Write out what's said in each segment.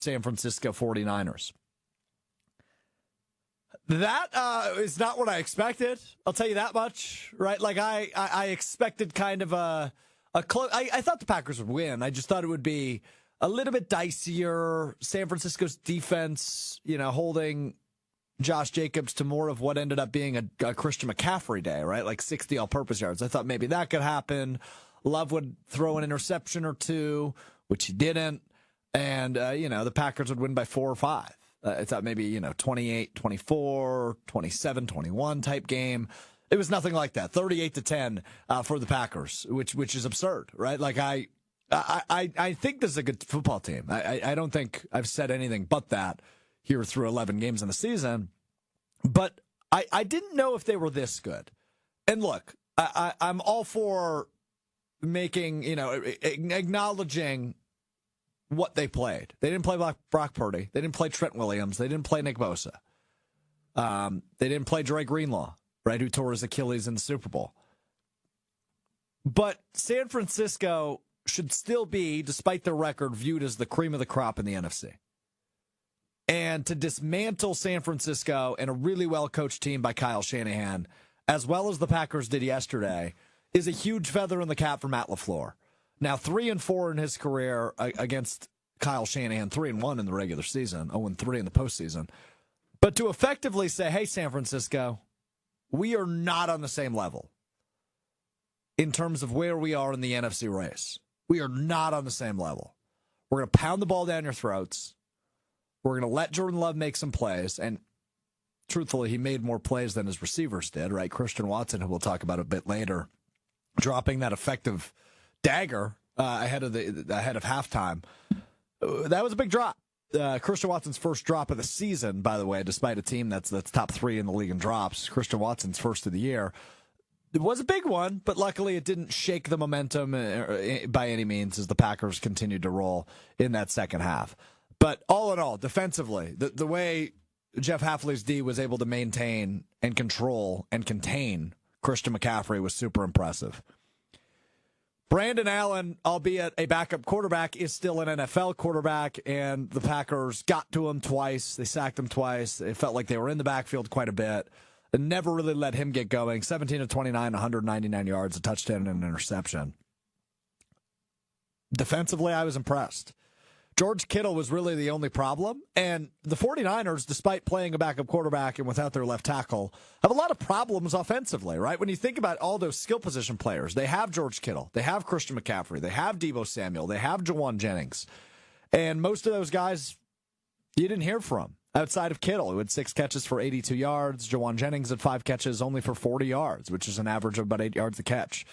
San Francisco 49ers. That is not what I expected. I'll tell you that much, right? Like I expected kind of a close. I thought the Packers would win. I just thought it would be a little bit dicier. San Francisco's defense, holding Josh Jacobs to more of what ended up being a Christian McCaffrey day, right? Like 60 all-purpose yards. I thought maybe that could happen. Love would throw an interception or two, which he didn't. And, the Packers would win by 4 or 5. I thought maybe, 28-24, 27-21 type game. It was nothing like that. 38-10 for the Packers, which is absurd, right? Like I think this is a good football team. I don't think I've said anything but that here through 11 games in the season. But I didn't know if they were this good. And look, I'm all for making, acknowledging what they played. They didn't play Brock Purdy. They didn't play Trent Williams. They didn't play Nick Bosa. They didn't play Dre Greenlaw, right, who tore his Achilles in the Super Bowl. But San Francisco should still be, despite their record, viewed as the cream of the crop in the NFC. And to dismantle San Francisco and a really well-coached team by Kyle Shanahan, as well as the Packers did yesterday, is a huge feather in the cap for Matt LaFleur. Now, 3-4 in his career against Kyle Shanahan, 3-1 in the regular season, 0-3 in the postseason. But to effectively say, hey, San Francisco, we are not on the same level in terms of where we are in the NFC race. We are not on the same level. We're going to pound the ball down your throats. We're going to let Jordan Love make some plays. And truthfully, he made more plays than his receivers did, right? Christian Watson, who we'll talk about a bit later, dropping that effective dagger ahead of halftime. That was a big drop. Christian Watson's first drop of the season, by the way, despite a team that's top 3 in the league in drops. Christian Watson's first of the year. It was a big one, but luckily it didn't shake the momentum by any means as the Packers continued to roll in that second half. But all in all, defensively, the way Jeff Hafley's D was able to maintain and control and contain Christian McCaffrey was super impressive. Brandon Allen, albeit a backup quarterback, is still an NFL quarterback, and the Packers got to him twice. They sacked him twice. It felt like they were in the backfield quite a bit. And never really let him get going. 17-29, 199 yards, a touchdown, and an interception. Defensively, I was impressed. George Kittle was really the only problem. And the 49ers, despite playing a backup quarterback and without their left tackle, have a lot of problems offensively, right? When you think about all those skill position players, they have George Kittle, they have Christian McCaffrey, they have Deebo Samuel, they have Jawan Jennings. And most of those guys, you didn't hear from outside of Kittle, who had 6 catches for 82 yards. Jawan Jennings had 5 catches only for 40 yards, which is an average of about 8 yards a catch.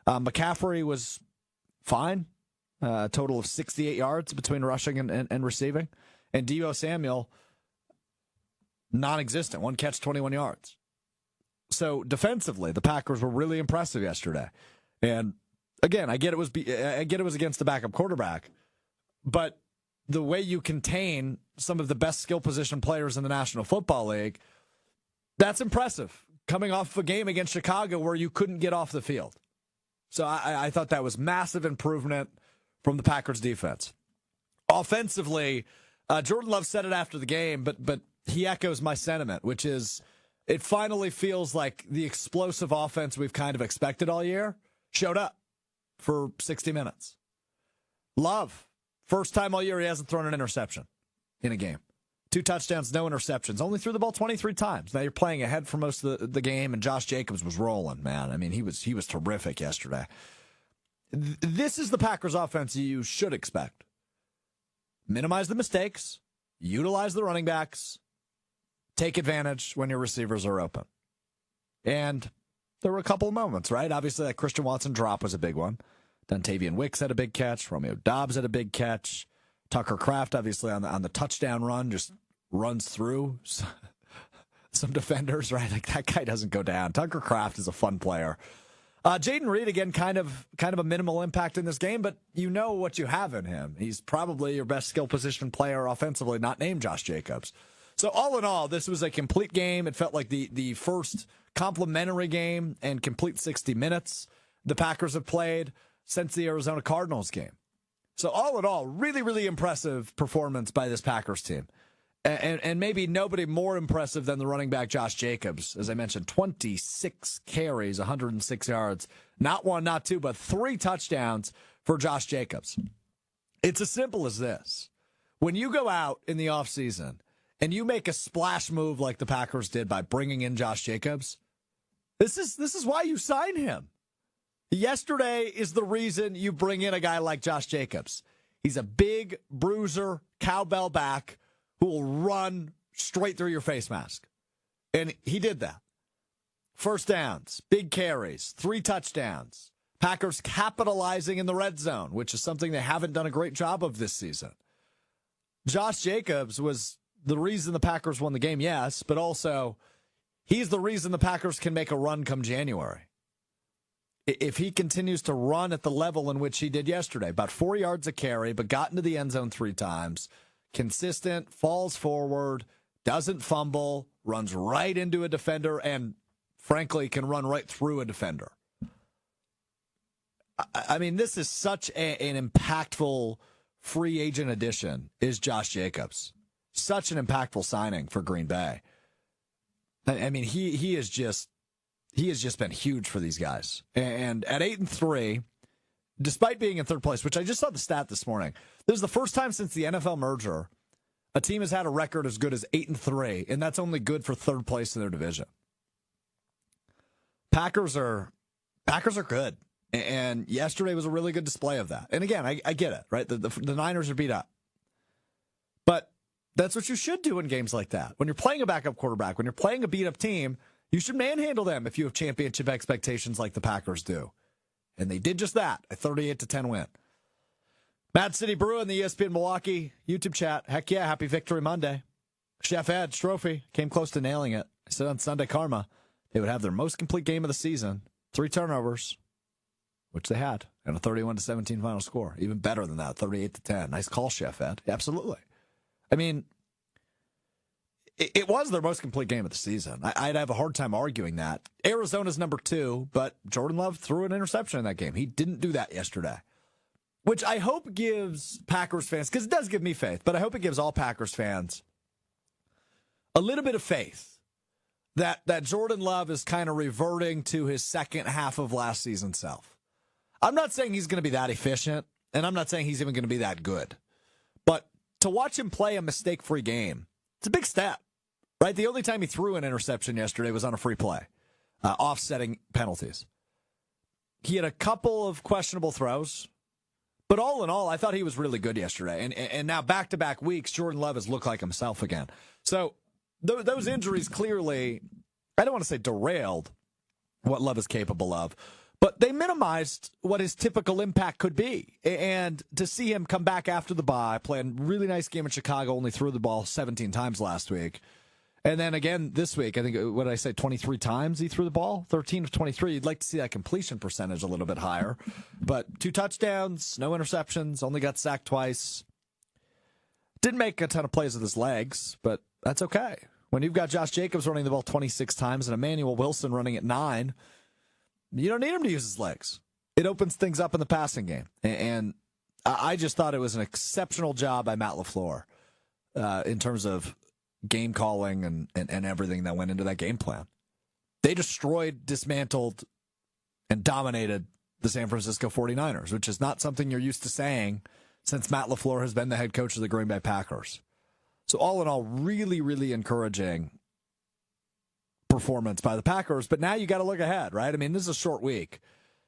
McCaffrey was fine. A total of 68 yards between rushing and receiving. And Deebo Samuel, non-existent. 1 catch, 21 yards. So defensively, the Packers were really impressive yesterday. And again, I get it was against the backup quarterback, but the way you contain some of the best skill position players in the National Football League, that's impressive. Coming off a game against Chicago where you couldn't get off the field. So I thought that was massive improvement from the Packers defense. Offensively, Jordan Love said it after the game, but he echoes my sentiment, which is it finally feels like the explosive offense we've kind of expected all year showed up for 60 minutes. Love, first time all year he hasn't thrown an interception in a game. 2 touchdowns, no interceptions. Only threw the ball 23 times. Now you're playing ahead for most of the game, and Josh Jacobs was rolling, man. I mean, he was terrific yesterday. This is the Packers offense you should expect. Minimize the mistakes, utilize the running backs, take advantage when your receivers are open. And there were a couple of moments, right? Obviously, that Christian Watson drop was a big one. Dontavian Wicks had a big catch. Romeo Doubs had a big catch. Tucker Kraft, obviously, on the touchdown run, just runs through some defenders, right? Like, that guy doesn't go down. Tucker Kraft is a fun player. Jaden Reed, again, kind of a minimal impact in this game, but you know what you have in him. He's probably your best skill position player offensively, not named Josh Jacobs. So all in all, this was a complete game. It felt like the first complimentary game and complete 60 minutes the Packers have played since the Arizona Cardinals game. So all in all, really, really impressive performance by this Packers team. And maybe nobody more impressive than the running back Josh Jacobs. As I mentioned, 26 carries, 106 yards. Not one, not two, but 3 touchdowns for Josh Jacobs. It's as simple as this. When you go out in the offseason and you make a splash move like the Packers did by bringing in Josh Jacobs, this is why you sign him. Yesterday is the reason you bring in a guy like Josh Jacobs. He's a big bruiser, cowbell back who will run straight through your face mask. And he did that. First downs, big carries, 3 touchdowns. Packers capitalizing in the red zone, which is something they haven't done a great job of this season. Josh Jacobs was the reason the Packers won the game, yes, but also he's the reason the Packers can make a run come January. If he continues to run at the level in which he did yesterday, about 4 yards a carry, but got into the end zone 3 times, consistent, falls forward, doesn't fumble, runs right into a defender, and frankly can run right through a defender. I mean, this is such an impactful free agent addition is Josh Jacobs. Such an impactful signing for Green Bay. I mean, he has just been huge for these guys. And at 8-3, despite being in third place, which I just saw the stat this morning, this is the first time since the NFL merger a team has had a record as good as 8-3, and that's only good for third place in their division. Packers are good. And yesterday was a really good display of that. And again, I get it, right? The Niners are beat up. But that's what you should do in games like that. When you're playing a backup quarterback, when you're playing a beat-up team, you should manhandle them if you have championship expectations like the Packers do. And they did just that, a 38-10 win. Mad City Brew in the ESPN Milwaukee YouTube chat. Heck yeah, happy Victory Monday. Chef Ed, Strophy, came close to nailing it. I said on Sunday Karma, they would have their most complete game of the season, 3 turnovers, which they had, and a 31-17 final score. Even better than that, 38-10. Nice call, Chef Ed. Absolutely. I mean, it was their most complete game of the season. I'd have a hard time arguing that. Arizona's number 2, but Jordan Love threw an interception in that game. He didn't do that yesterday, which I hope gives Packers fans, because it does give me faith, but I hope it gives all Packers fans a little bit of faith that Jordan Love is kind of reverting to his second half of last season's self. I'm not saying he's going to be that efficient, and I'm not saying he's even going to be that good. But to watch him play a mistake-free game, it's a big step, right? The only time he threw an interception yesterday was on a free play, offsetting penalties. He had a couple of questionable throws, but all in all, I thought he was really good yesterday. And now back-to-back weeks, Jordan Love has looked like himself again. So those injuries clearly, I don't want to say derailed what Love is capable of, but they minimized what his typical impact could be. And to see him come back after the bye, play a really nice game in Chicago, only threw the ball 17 times last week. And then again this week, I think, what did I say, 23 times he threw the ball? 13 of 23. You'd like to see that completion percentage a little bit higher. But 2 touchdowns, no interceptions, only got sacked twice. Didn't make a ton of plays with his legs, but that's okay. When you've got Josh Jacobs running the ball 26 times and Emmanuel Wilson running at 9, you don't need him to use his legs. It opens things up in the passing game. And I just thought it was an exceptional job by Matt LaFleur in terms of game calling and everything that went into that game plan. They destroyed, dismantled, and dominated the San Francisco 49ers, which is not something you're used to saying since Matt LaFleur has been the head coach of the Green Bay Packers. So all in all, really, really encouraging performance by the Packers. But now you got to look ahead, right? I mean, this is a short week.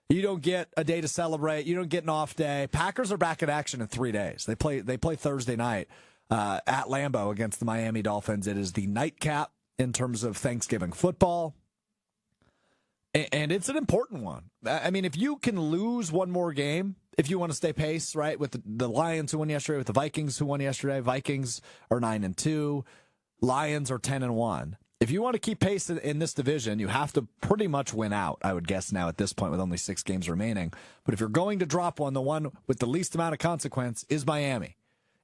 You don't get a day to celebrate. You don't get an off day. Packers are back in action in 3 days. They play Thursday night at Lambeau against the Miami Dolphins. It is the nightcap in terms of Thanksgiving football. And it's an important one. I mean, if you can lose one more game, if you want to stay pace, right, with the Lions who won yesterday, with the Vikings who won yesterday, Vikings are 9-2, Lions are 10-1. If you want to keep pace in this division, you have to pretty much win out, I would guess now at this point with only 6 games remaining. But if you're going to drop one, the one with the least amount of consequence is Miami.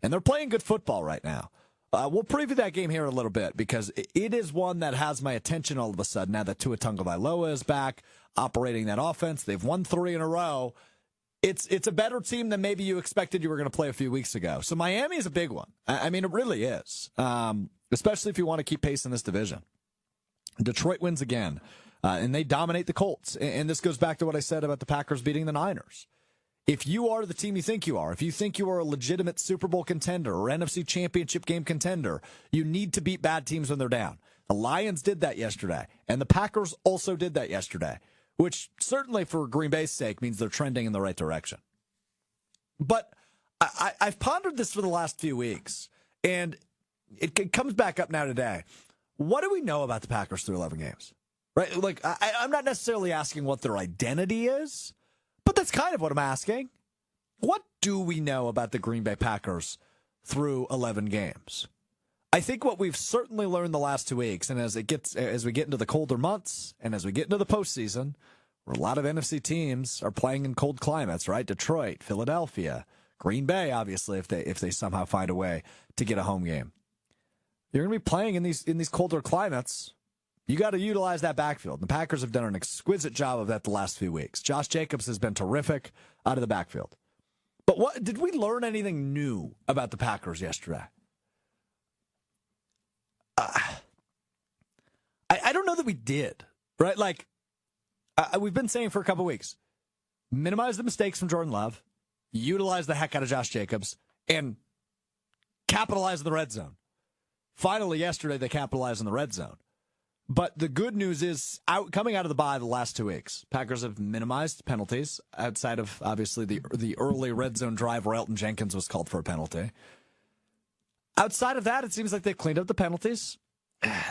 And they're playing good football right now. We'll preview that game here in a little bit because it is one that has my attention all of a sudden now that Tua Tagovailoa is back operating that offense. They've won 3 in a row. it's a better team than maybe you expected you were going to play a few weeks ago. So Miami is a big one. I mean, it really is, especially if you want to keep pace in this division. Detroit wins again, and they dominate the Colts. And this goes back to what I said about the Packers beating the Niners. If you are the team you think you are, if you think you are a legitimate Super Bowl contender or NFC Championship game contender, you need to beat bad teams when they're down. The Lions did that yesterday, and the Packers also did that yesterday, which certainly for Green Bay's sake means they're trending in the right direction. But I've pondered this for the last few weeks, and it comes back up now today. What do we know about the Packers through 11 games? Right? Like, I'm not necessarily asking what their identity is, but that's kind of what I'm asking. What do we know about the Green Bay Packers through 11 games? I think what we've certainly learned the last 2 weeks, and as we get into the colder months and as we get into the postseason, where a lot of NFC teams are playing in cold climates, right? Detroit, Philadelphia, Green Bay, obviously, if they somehow find a way to get a home game. You're going to be playing in these colder climates. You got to utilize that backfield. The Packers have done an exquisite job of that the last few weeks. Josh Jacobs has been terrific out of the backfield. But what did we learn anything new about the Packers yesterday? I don't know that we did, right? Like, we've been saying for a couple weeks, minimize the mistakes from Jordan Love, utilize the heck out of Josh Jacobs, and capitalize in the red zone. Finally, yesterday, they capitalized in the red zone. But the good news is, coming out of the bye the last 2 weeks, Packers have minimized penalties outside of, obviously, the early red zone drive where Elton Jenkins was called for a penalty. Outside of that, it seems like they've cleaned up the penalties.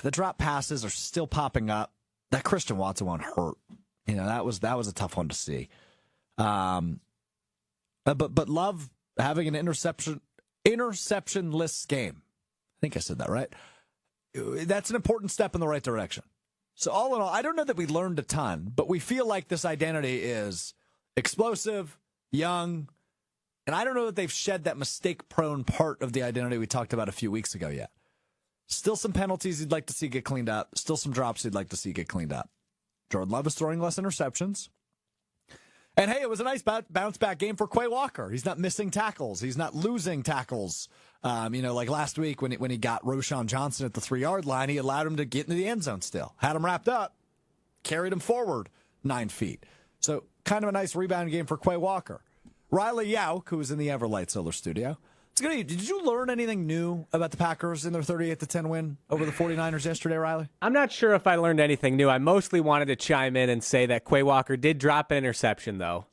The drop passes are still popping up. That Christian Watson one hurt. You know, that was a tough one to see. But Love having an interceptionless game. I think I said that right. That's an important step in the right direction. So all in all, I don't know that we learned a ton, but we feel like this identity is explosive, young, and I don't know that they've shed that mistake-prone part of the identity we talked about a few weeks ago yet. Still some penalties you'd like to see get cleaned up. Still some drops you'd like to see get cleaned up. Jordan Love is throwing less interceptions. And hey, it was a nice bounce-back game for Quay Walker. He's not missing tackles. He's not losing tackles. Like last week when he got Roschon Johnson at the 3-yard line, he allowed him to get into the end zone still. Had him wrapped up, carried him forward 9 feet. So kind of a nice rebound game for Quay Walker. Riley Yauk, who was in the Everlight Solar Studio. Did you learn anything new about the Packers in their 38-10 win over the 49ers yesterday, Riley? I'm not sure if I learned anything new. I mostly wanted to chime in and say that Quay Walker did drop an interception, though.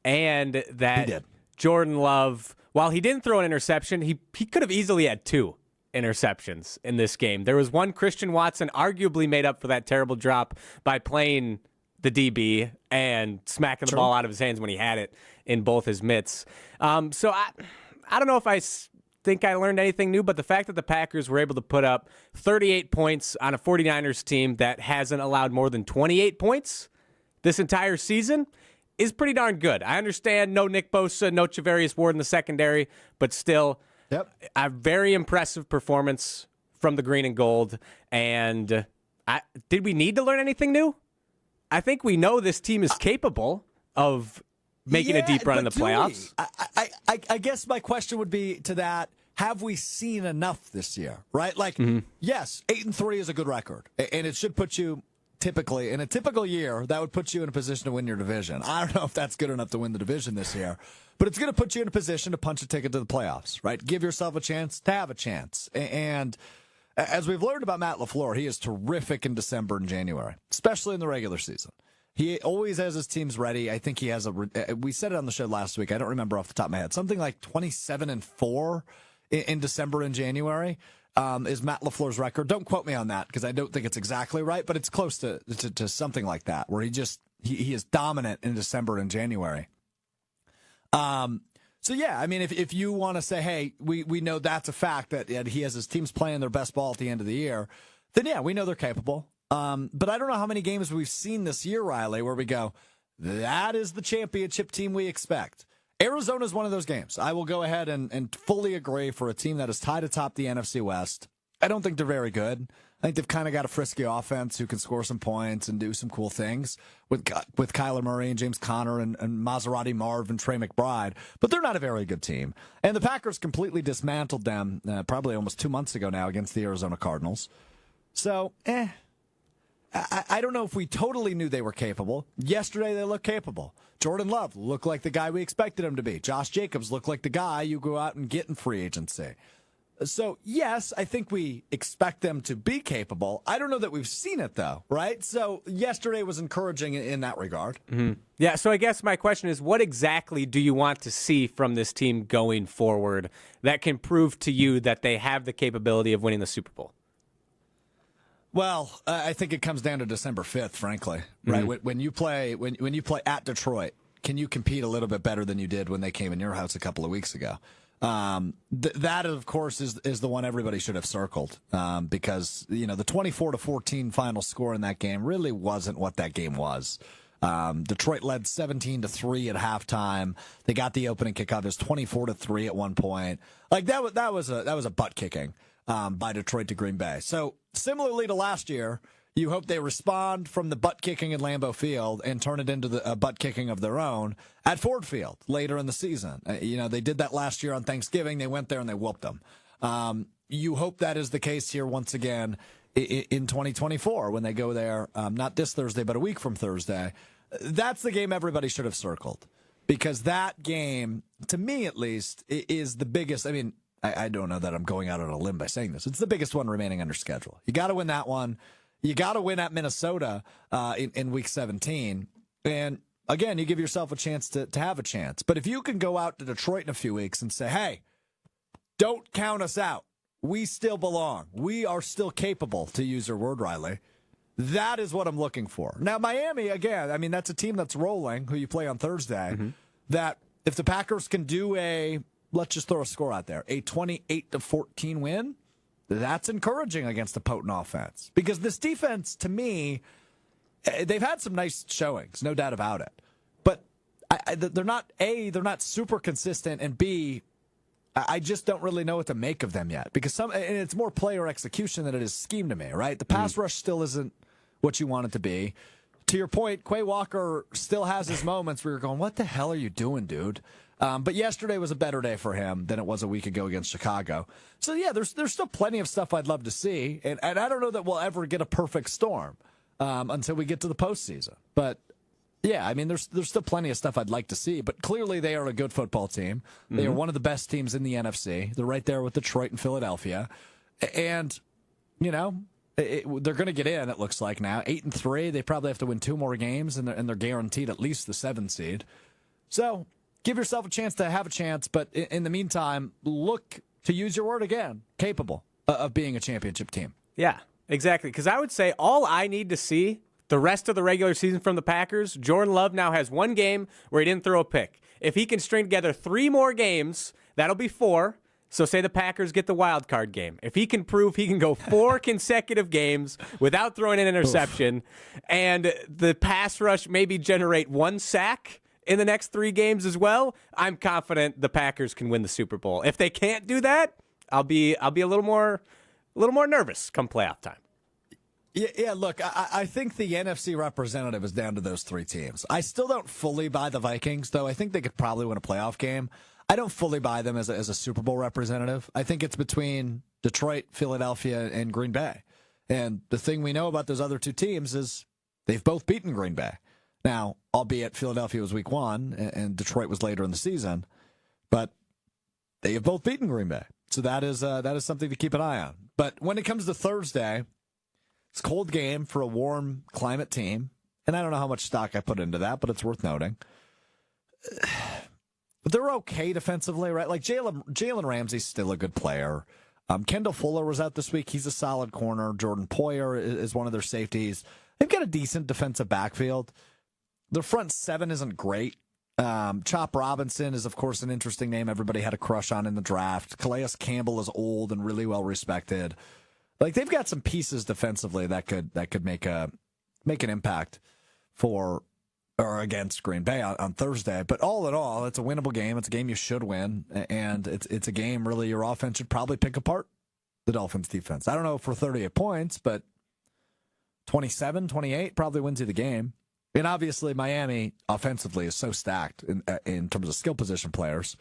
And that He did. Jordan Love, while he didn't throw an interception, he could have easily had 2 interceptions in this game. There was one Christian Watson arguably made up for that terrible drop by playing the DB and smacking the ball out of his hands when he had it in both his mitts. So I don't know if I think I learned anything new, but the fact that the Packers were able to put up 38 points on a 49ers team that hasn't allowed more than 28 points this entire season is pretty darn good. I understand no Nick Bosa, no Charvarius Ward in the secondary, but still a very impressive performance from the green and gold. And did we need to learn anything new? I think we know this team is capable of making a deep run in the playoffs. I guess my question would be to that, have we seen enough this year, right? Like, yes, 8-3 is a good record, and it should put you typically, in a typical year, that would put you in a position to win your division. I don't know if that's good enough to win the division this year, but it's going to put you in a position to punch a ticket to the playoffs, right? Give yourself a chance to have a chance. And as we've learned about Matt LaFleur, he is terrific in December and January, especially in the regular season. He always has his teams ready. I think he has we said it on the show last week. I don't remember off the top of my head. Something like 27-4 in December and January is Matt LaFleur's record. Don't quote me on that because I don't think it's exactly right, but it's close to something like that where he is dominant in December and January. So yeah, I mean, if you want to say, hey, we know that's a fact that he has his teams playing their best ball at the end of the year, then yeah, we know they're capable. But I don't know how many games we've seen this year, Riley, where we go, that is the championship team we expect. Arizona is one of those games. I will go ahead and fully agree for a team that is tied atop the NFC West. I don't think they're very good. I think they've kind of got a frisky offense who can score some points and do some cool things with Kyler Murray and James Conner and Maserati Marv and Trey McBride. But they're not a very good team. And the Packers completely dismantled them probably almost 2 months ago now against the Arizona Cardinals. So, I don't know if we totally knew they were capable. Yesterday, they looked capable. Jordan Love looked like the guy we expected him to be. Josh Jacobs looked like the guy you go out and get in free agency. So, yes, I think we expect them to be capable. I don't know that we've seen it, though, right? So, yesterday was encouraging in that regard. Mm-hmm. Yeah, so I guess my question is, what exactly do you want to see from this team going forward that can prove to you that they have the capability of winning the Super Bowl? Well, I think it comes down to December 5th, frankly, right? Mm-hmm. When you play at Detroit, can you compete a little bit better than you did when they came in your house a couple of weeks ago? That, of course, is the one everybody should have circled because, the 24-14 final score in that game really wasn't what that game was. Detroit led 17-3 at halftime. They got the opening kickoff. It was 24-3 at one point. Like that was a butt kicking by Detroit to Green Bay. So similarly to last year, you hope they respond from the butt kicking at Lambeau Field and turn it into the butt kicking of their own at Ford Field later in the season. They did that last year on Thanksgiving. They went there and they whooped them. You hope that is the case here once again in 2024 when they go there, not this Thursday, but a week from Thursday. That's the game everybody should have circled because that game, to me at least, is the biggest. I mean, I don't know that I'm going out on a limb by saying this. It's the biggest one remaining under schedule. You got to win that one. You got to win at Minnesota in Week 17. And, again, you give yourself a chance to have a chance. But if you can go out to Detroit in a few weeks and say, hey, don't count us out. We still belong. We are still capable, to use your word, Riley. That is what I'm looking for. Now, Miami, again, I mean, that's a team that's rolling, who you play on Thursday, that if the Packers can do let's just throw a score out there, a 28-14 win, that's encouraging against a potent offense. Because this defense, to me, they've had some nice showings, no doubt about it. But they're not super consistent, and B, I just don't really know what to make of them yet. Because and it's more player execution than it is scheme to me, right? The pass rush still isn't what you want it to be. To your point, Quay Walker still has his moments where you're going, what the hell are you doing, dude? But yesterday was a better day for him than it was a week ago against Chicago. So, yeah, there's still plenty of stuff I'd love to see. And I don't know that we'll ever get a perfect storm until we get to the postseason. But, yeah, I mean, there's still plenty of stuff I'd like to see. But clearly they are a good football team. They are one of the best teams in the NFC. They're right there with Detroit and Philadelphia. And, they're going to get in, it looks like now. 8-3. They probably have to win 2 more games, and they're guaranteed at least the 7th seed. So give yourself a chance to have a chance, but in the meantime, look, to use your word again, capable of being a championship team. Yeah, exactly. Because I would say all I need to see the rest of the regular season from the Packers, Jordan Love now has 1 game where he didn't throw a pick. If he can string together 3 more games, that'll be 4. So say the Packers get the wild card game. If he can prove he can go 4 consecutive games without throwing an interception, and the pass rush maybe generate 1 sack in the next 3 games as well, I'm confident the Packers can win the Super Bowl. If they can't do that, I'll be a little more nervous come playoff time. Yeah, look, I think the NFC representative is down to those 3 teams. I still don't fully buy the Vikings, though I think they could probably win a playoff game. I don't fully buy them as a Super Bowl representative. I think it's between Detroit, Philadelphia, and Green Bay. And the thing we know about those other 2 teams is they've both beaten Green Bay. Now, albeit Philadelphia was week 1 and Detroit was later in the season, but they have both beaten Green Bay. So that is something to keep an eye on. But when it comes to Thursday, it's a cold game for a warm climate team. And I don't know how much stock I put into that, but it's worth noting. But they're okay defensively, right? Like Jalen Ramsey's still a good player. Kendall Fuller was out this week. He's a solid corner. Jordan Poyer is one of their safeties. They've got a decent defensive backfield. Their front 7 isn't great. Chop Robinson is, of course, an interesting name everybody had a crush on in the draft. Calais Campbell is old and really well respected. Like, they've got some pieces defensively that could make an impact for or against Green Bay on Thursday. But all in all, it's a winnable game. It's a game you should win, and it's a game really your offense should probably pick apart. the Dolphins defense. I don't know for 38 points, but 27, 28 probably wins you the game. And obviously, Miami offensively is so stacked in terms of skill position players.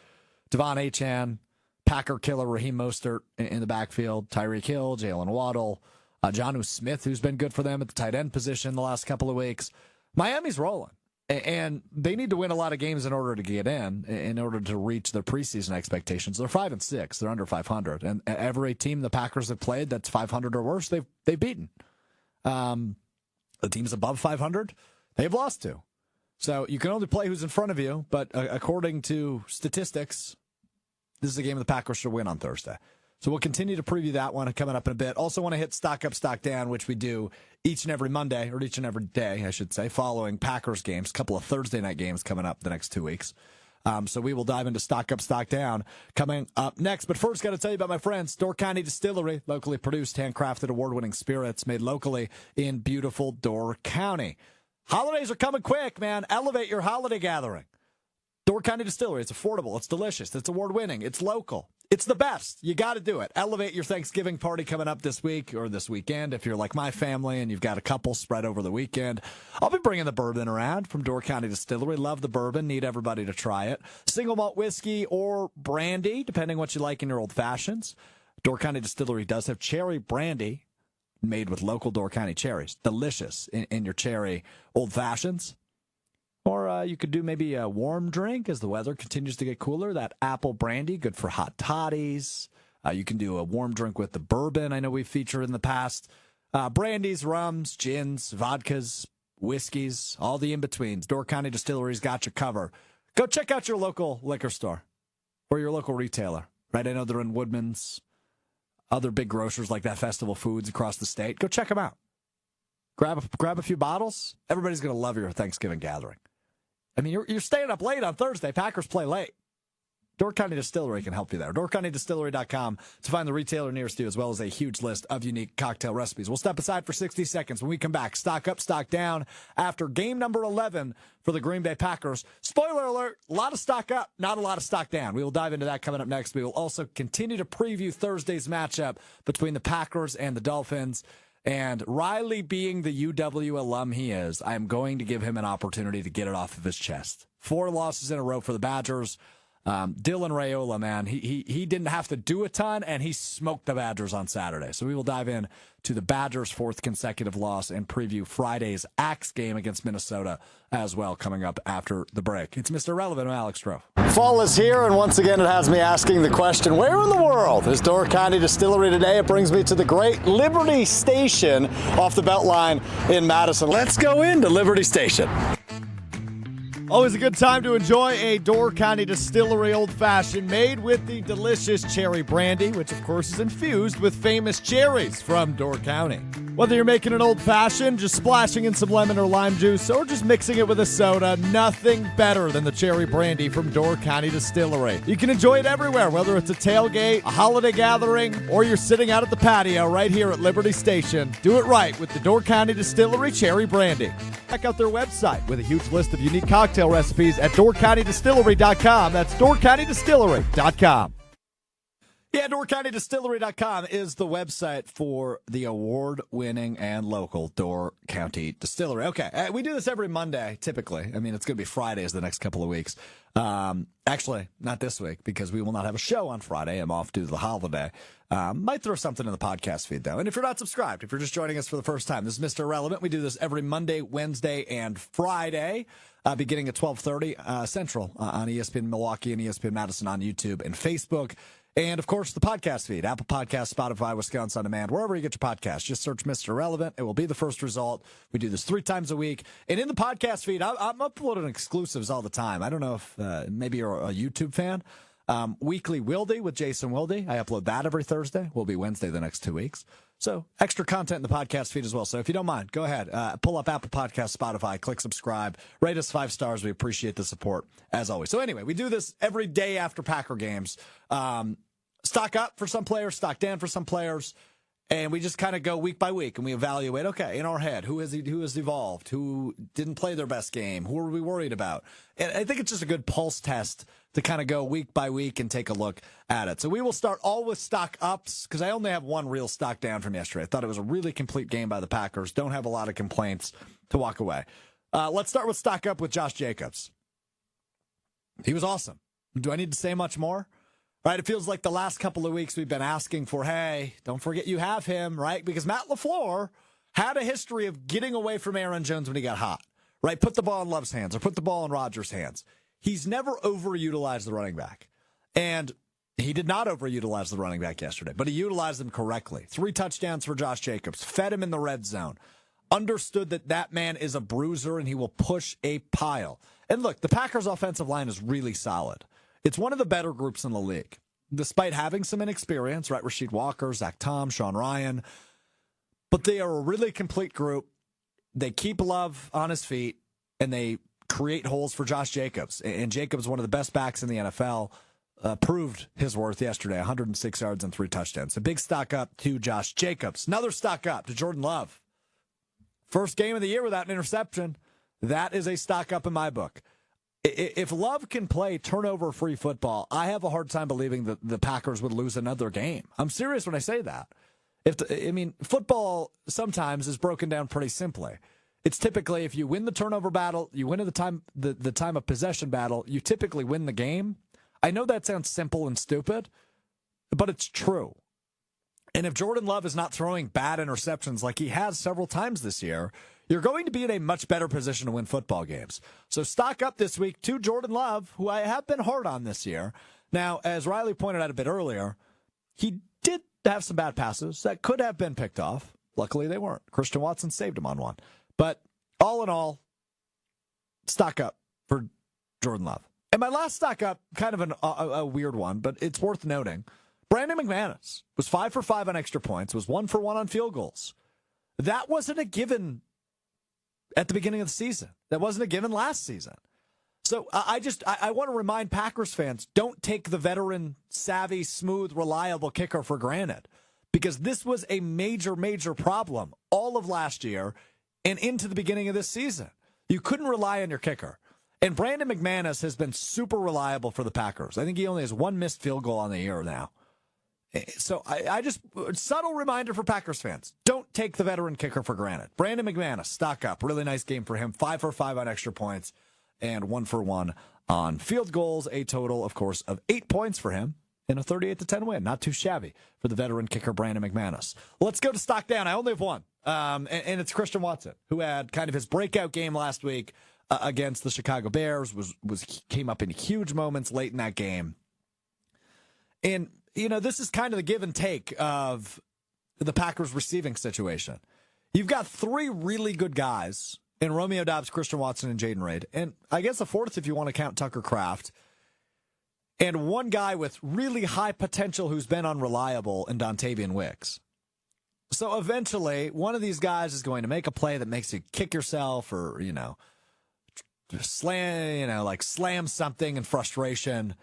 Devon Achane, Packer killer Raheem Mostert in the backfield, Tyreek Hill, Jalen Waddle, Jonnu Smith, who's been good for them at the tight end position the last couple of weeks. Miami's rolling, and they need to win a lot of games in order to get in order to reach their preseason expectations. They're 5-6. They're under 500, and every team the Packers have played that's 500 or worse, they've beaten. The teams above 500, they've lost to. So you can only play who's in front of you, but according to statistics, this is a game the Packers should win on Thursday. So we'll continue to preview that one coming up in a bit. Also want to hit Stock Up, Stock Down, which we do each and every Monday, or each and every day, I should say, following Packers games. A couple of Thursday night games coming up the next 2 weeks. So we will dive into Stock Up, Stock Down coming up next. But first, got to tell you about my friends, Door County Distillery, locally produced, handcrafted, award-winning spirits made locally in beautiful Door County. Holidays are coming quick, man. Elevate your holiday gathering. Door County Distillery. It's affordable. It's delicious. It's award-winning. It's local. It's the best. You got to do it. Elevate your Thanksgiving party coming up this week or this weekend. If you're like my family and you've got a couple spread over the weekend, I'll be bringing the bourbon around from Door County Distillery. Love the bourbon. Need everybody to try it. Single malt whiskey or brandy, depending what you like in your old fashions. Door County Distillery does have cherry brandy made with local Door County cherries. Delicious in your cherry old fashions. Or you could do maybe a warm drink as the weather continues to get cooler. That apple brandy, good for hot toddies. You can do a warm drink with the bourbon I know we've featured in the past. Brandies, rums, gins, vodkas, whiskeys, all the in-betweens. Door County Distillery's got you covered. Go check out your local liquor store or your local retailer. Right? I know they're in Woodman's, other big grocers like that, Festival Foods across the state. Go check them out. Grab a few bottles. Everybody's going to love your Thanksgiving gathering. I mean, you're staying up late on Thursday. Packers play late. Door County Distillery can help you there. DoorCountyDistillery.com to find the retailer nearest you, as well as a huge list of unique cocktail recipes. We'll step aside for 60 seconds. When we come back, stock up, stock down after game number 11 for the Green Bay Packers. Spoiler alert, a lot of stock up, not a lot of stock down. We will dive into that coming up next. We will also continue to preview Thursday's matchup between the Packers and the Dolphins. And Riley, being the UW alum he is, I'm going to give him an opportunity to get it off of his chest. 4 losses in a row for the Badgers. Dylan Raiola, man, he didn't have to do a ton, and he smoked the Badgers on Saturday. So we will dive in to the Badgers' 4th consecutive loss and preview Friday's Axe game against Minnesota as well, coming up after the break. It's Mr. Relevant, I'm Alex Strouf. Fall is here, and once again it has me asking the question, where in the world is Door County Distillery today? It brings me to the great Liberty Station off the Beltline in Madison. Let's go into Liberty Station. Always a good time to enjoy a Door County Distillery old-fashioned made with the delicious cherry brandy, which of course is infused with famous cherries from Door County. Whether you're making an old-fashioned, just splashing in some lemon or lime juice, or just mixing it with a soda, nothing better than the cherry brandy from Door County Distillery. You can enjoy it everywhere, whether it's a tailgate, a holiday gathering, or you're sitting out at the patio right here at Liberty Station. Do it right with the Door County Distillery Cherry Brandy. Check out their website with a huge list of unique cocktail recipes at DoorCountyDistillery.com. That's DoorCountyDistillery.com. Yeah, DoorCountyDistillery.com is the website for the award-winning and local Door County Distillery. Okay, we do this every Monday, typically. I mean, it's going to be Fridays the next couple of weeks. Actually, not this week, because we will not have a show on Friday. I'm off due to the holiday. Might throw something in the podcast feed, though. And if you're not subscribed, if you're just joining us for the first time, this is Mr. Relevant. We do this every Monday, Wednesday, and Friday, beginning at 12:30 Central on ESPN Milwaukee and ESPN Madison on YouTube and Facebook. And, of course, the podcast feed, Apple Podcasts, Spotify, Wisconsin On Demand, wherever you get your podcasts. Just search Mr. Relevant. It will be the first result. We do this 3 times a week. And in the podcast feed, I'm uploading exclusives all the time. I don't know if maybe you're a YouTube fan. Weekly Wildy with Jason Wildy. I upload that every Thursday. Will be Wednesday the next 2 weeks. So extra content in the podcast feed as well. So if you don't mind, go ahead. Pull up Apple Podcasts, Spotify, click subscribe. Rate us 5 stars. We appreciate the support, as always. So anyway, we do this every day after Packer games. Stock up for some players, stock down for some players. And we just kind of go week by week and we evaluate, okay, in our head, who has evolved, who didn't play their best game, who are we worried about? And I think it's just a good pulse test to kind of go week by week and take a look at it. So we will start all with stock ups because I only have one real stock down from yesterday. I thought it was a really complete game by the Packers. Don't have a lot of complaints to walk away. Let's start with stock up with Josh Jacobs. He was awesome. Do I need to say much more? Right, it feels like the last couple of weeks we've been asking for, hey, don't forget you have him, right? Because Matt LaFleur had a history of getting away from Aaron Jones when he got hot, right? Put the ball in Love's hands or put the ball in Rodgers' hands. He's never overutilized the running back. And he did not overutilize the running back yesterday, but he utilized them correctly. 3 touchdowns for Josh Jacobs, fed him in the red zone, understood that that man is a bruiser and he will push a pile. And look, the Packers' offensive line is really solid. It's one of the better groups in the league, despite having some inexperience, right? Rasheed Walker, Zach Tom, Sean Ryan. But they are a really complete group. They keep Love on his feet, and they create holes for Josh Jacobs. And Jacobs, one of the best backs in the NFL, proved his worth yesterday, 106 yards and 3 touchdowns. A big stock up to Josh Jacobs. Another stock up to Jordan Love. First game of the year without an interception. That is a stock up in my book. If Love can play turnover-free football, I have a hard time believing that the Packers would lose another game. I'm serious when I say that. Football sometimes is broken down pretty simply. It's typically if you win the turnover battle, you win the time of possession battle, you typically win the game. I know that sounds simple and stupid, but it's true. And if Jordan Love is not throwing bad interceptions like he has several times this year, you're going to be in a much better position to win football games. So stock up this week to Jordan Love, who I have been hard on this year. Now, as Riley pointed out a bit earlier, he did have some bad passes that could have been picked off. Luckily, they weren't. Christian Watson saved him on one. But all in all, stock up for Jordan Love. And my last stock up, kind of a weird one, but it's worth noting. Brandon McManus was 5 for 5 on extra points, was 1 for 1 on field goals. That wasn't a given at the beginning of the season. That wasn't a given last season. So I want to remind Packers fans, don't take the veteran, savvy, smooth, reliable kicker for granted. Because this was a major, major problem all of last year and into the beginning of this season. You couldn't rely on your kicker. And Brandon McManus has been super reliable for the Packers. I think he only has 1 missed field goal on the year now. So I just, subtle reminder for Packers fans, don't take the veteran kicker for granted. Brandon McManus, stock up. Really nice game for him. 5 for 5 on extra points and 1 for 1 on field goals. A total, of course, of 8 points for him in a 38-10 win. Not too shabby for the veteran kicker, Brandon McManus. Let's go to stock down. I only have one, and it's Christian Watson, who had kind of his breakout game last week against the Chicago Bears. Came up in huge moments late in that game. And this is kind of the give and take of the Packers receiving situation. You've got 3 really good guys in Romeo Doubs, Christian Watson, and Jaden Reed. And I guess a 4th if you want to count Tucker Kraft. And 1 guy with really high potential who's been unreliable in Dontavian Wicks. So eventually, one of these guys is going to make a play that makes you kick yourself or, slam something in frustration.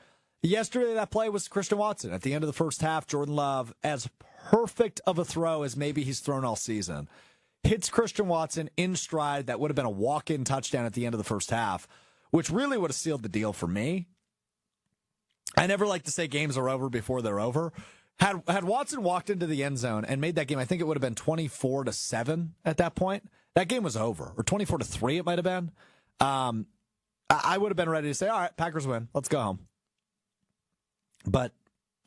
Yesterday, that play was Christian Watson. At the end of the first half, Jordan Love, as perfect of a throw as maybe he's thrown all season, hits Christian Watson in stride. That would have been a walk-in touchdown at the end of the first half, which really would have sealed the deal for me. I never like to say games are over before they're over. Had Watson walked into the end zone and made that game, I think it would have been 24-7 at that point. That game was over. Or 24-3 it might have been. I would have been ready to say, all right, Packers win. Let's go home. But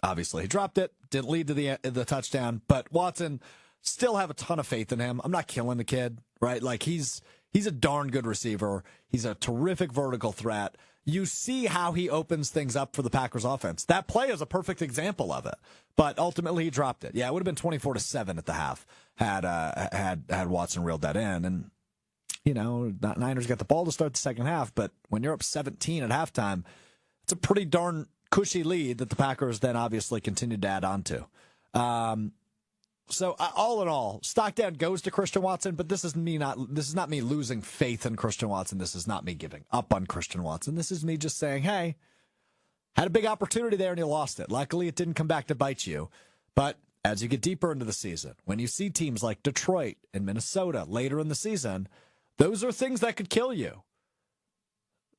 obviously he dropped it, didn't lead to the touchdown. But Watson, still have a ton of faith in him. I'm not killing the kid, right? Like he's a darn good receiver. He's a terrific vertical threat. You see how he opens things up for the Packers offense. That play is a perfect example of it. But ultimately he dropped it. Yeah, it would have been 24-7 at the half had Watson reeled that in. And Niners got the ball to start the second half, but when you're up 17 at halftime, it's a pretty darn cushy lead that the Packers then obviously continued to add on to. So all in all, stock down goes to Christian Watson, but this is not me losing faith in Christian Watson. This is not me giving up on Christian Watson. This is me just saying, hey, had a big opportunity there and you lost it. Luckily, it didn't come back to bite you. But as you get deeper into the season, when you see teams like Detroit and Minnesota later in the season, those are things that could kill you.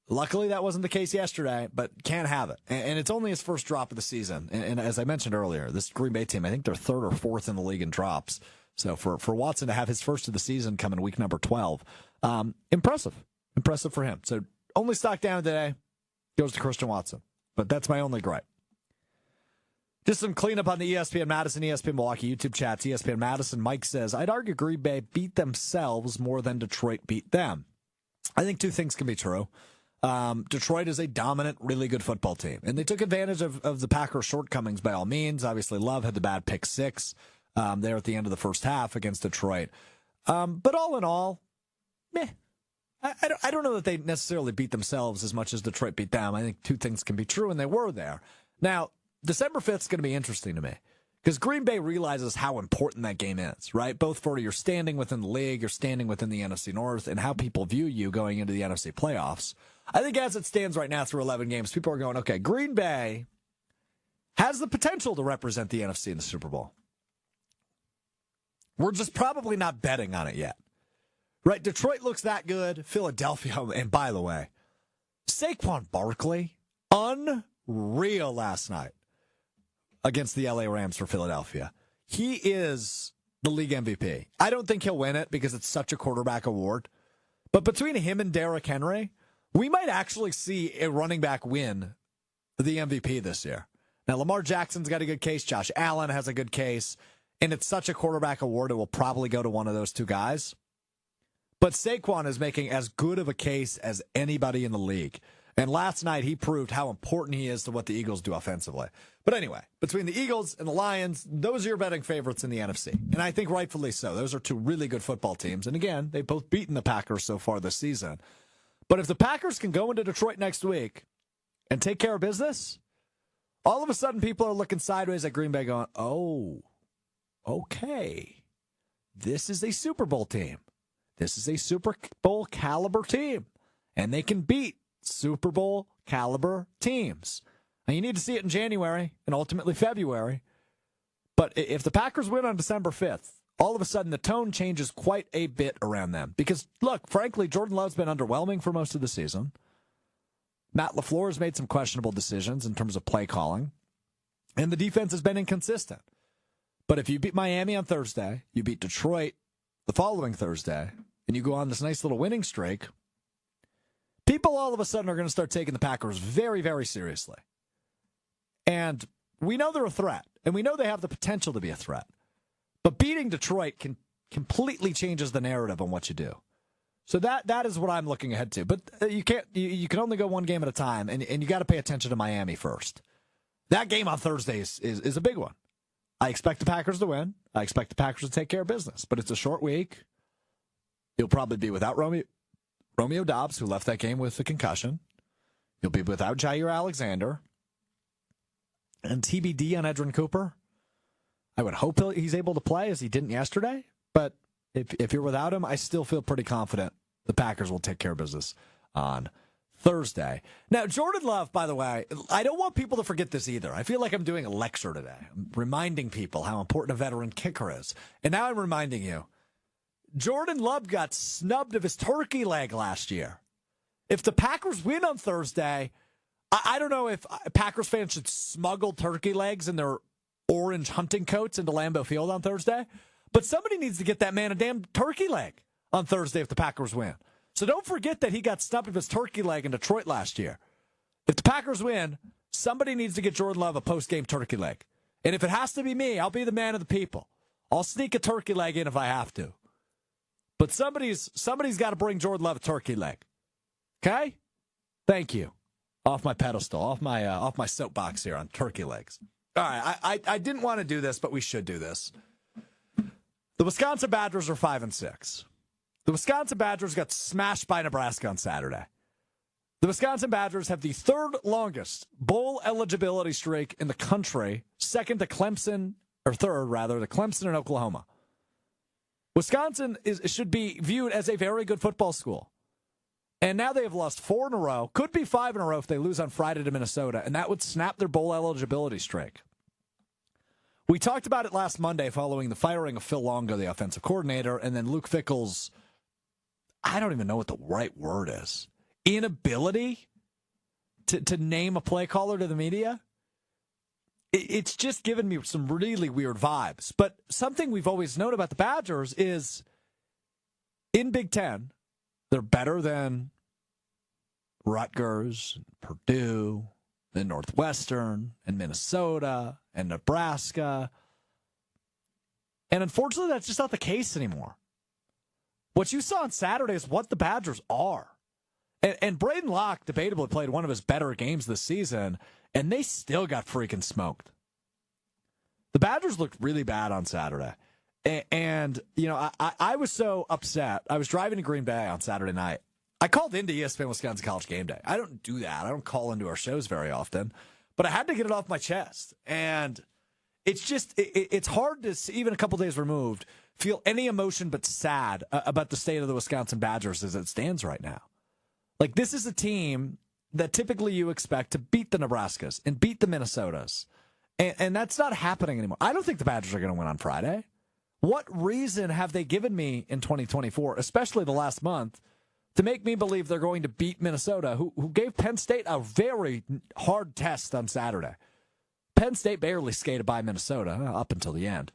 Luckily, that wasn't the case yesterday, but can't have it. And it's only his first drop of the season. And as I mentioned earlier, this Green Bay team, I think they're third or fourth in the league in drops. So for Watson to have his first of the season come in week number 12, impressive. Impressive for him. So only stock down today goes to Christian Watson. But that's my only gripe. Just some cleanup on the ESPN Madison, ESPN Milwaukee YouTube chats. ESPN Madison, Mike says, I'd argue Green Bay beat themselves more than Detroit beat them. I think two things can be true. Detroit is a dominant, really good football team. And they took advantage of the Packers' shortcomings by all means. Obviously, Love had the bad pick 6 there at the end of the first half against Detroit. But all in all, meh. I don't know that they necessarily beat themselves as much as Detroit beat them. I think two things can be true, and they were there. Now, December 5th is going to be interesting to me because Green Bay realizes how important that game is, right? Both for your standing within the league, your standing within the NFC North, and how people view you going into the NFC playoffs. I think as it stands right now through 11 games, people are going, okay, Green Bay has the potential to represent the NFC in the Super Bowl. We're just probably not betting on it yet. Right? Detroit looks that good. Philadelphia, and by the way, Saquon Barkley, unreal last night against the LA Rams for Philadelphia. He is the league MVP. I don't think he'll win it because it's such a quarterback award. But between him and Derrick Henry, we might actually see a running back win the MVP this year. Now, Lamar Jackson's got a good case. Josh Allen has a good case. And it's such a quarterback award, it will probably go to one of those two guys. But Saquon is making as good of a case as anybody in the league. And last night, he proved how important he is to what the Eagles do offensively. But anyway, between the Eagles and the Lions, those are your betting favorites in the NFC. And I think rightfully so. Those are two really good football teams. And again, they've both beaten the Packers so far this season. But if the Packers can go into Detroit next week and take care of business, all of a sudden people are looking sideways at Green Bay going, oh, okay, this is a Super Bowl team. This is a Super Bowl caliber team. And they can beat Super Bowl caliber teams. Now, you need to see it in January and ultimately February. But if the Packers win on December 5th, all of a sudden the tone changes quite a bit around them. Because, look, frankly, Jordan Love's been underwhelming for most of the season. Matt LaFleur has made some questionable decisions in terms of play calling. And the defense has been inconsistent. But if you beat Miami on Thursday, you beat Detroit the following Thursday, and you go on this nice little winning streak, people all of a sudden are going to start taking the Packers very, very seriously. And we know they're a threat, and we know they have the potential to be a threat. But beating Detroit completely changes the narrative on what you do. So that is what I'm looking ahead to. But you can only go one game at a time, and you got to pay attention to Miami first. That game on Thursday is a big one. I expect the Packers to win. I expect the Packers to take care of business. But it's a short week. You'll probably be without Romeo Doubs, who left that game with a concussion. You'll be without Jair Alexander. And TBD on Edrin Cooper. I would hope he's able to play as he didn't yesterday. But if you're without him, I still feel pretty confident the Packers will take care of business on Thursday. Now, Jordan Love, by the way, I don't want people to forget this either. I feel like I'm doing a lecture today. I'm reminding people how important a veteran kicker is. And now I'm reminding you, Jordan Love got snubbed of his turkey leg last year. If the Packers win on Thursday, I don't know if Packers fans should smuggle turkey legs in their orange hunting coats into Lambeau Field on Thursday, but somebody needs to get that man a damn turkey leg on Thursday if the Packers win. So don't forget that he got snubbed of his turkey leg in Detroit last year. If the Packers win, somebody needs to get Jordan Love a post-game turkey leg. And if it has to be me, I'll be the man of the people. I'll sneak a turkey leg in if I have to. But somebody's got to bring Jordan Love a turkey leg. Okay? Thank you. Off my pedestal, off my soapbox here on turkey legs. All right, I didn't want to do this, but we should do this. The Wisconsin Badgers are 5-6. The Wisconsin Badgers got smashed by Nebraska on Saturday. The Wisconsin Badgers have the third longest bowl eligibility streak in the country, second to Clemson, or third rather, to Clemson and Oklahoma. Wisconsin should be viewed as a very good football school. And now they have lost 4 in a row. Could be 5 in a row if they lose on Friday to Minnesota, and that would snap their bowl eligibility streak. We talked about it last Monday following the firing of Phil Longo, the offensive coordinator, and then Luke Fickell's, I don't even know what the right word is, inability to name a play caller to the media. It's just given me some really weird vibes. But something we've always known about the Badgers is in Big Ten, they're better than Rutgers, Purdue, and Northwestern, and Minnesota, and Nebraska. And unfortunately, that's just not the case anymore. What you saw on Saturday is what the Badgers are. And Braden Locke debatably played one of his better games this season, and they still got freaking smoked. The Badgers looked really bad on Saturday. And you know, I was so upset. I was driving to Green Bay on Saturday night. I called into ESPN Wisconsin College Game Day. I don't do that. I don't call into our shows very often. But I had to get it off my chest. And it's just, it's hard to, even a couple days removed, feel any emotion but sad about the state of the Wisconsin Badgers as it stands right now. Like, this is a team that typically you expect to beat the Nebraskas and beat the Minnesotas. And that's not happening anymore. I don't think the Badgers are going to win on Friday. What reason have they given me in 2024, especially the last month, to make me believe they're going to beat Minnesota, who gave Penn State a very hard test on Saturday? Penn State barely skated by Minnesota up until the end.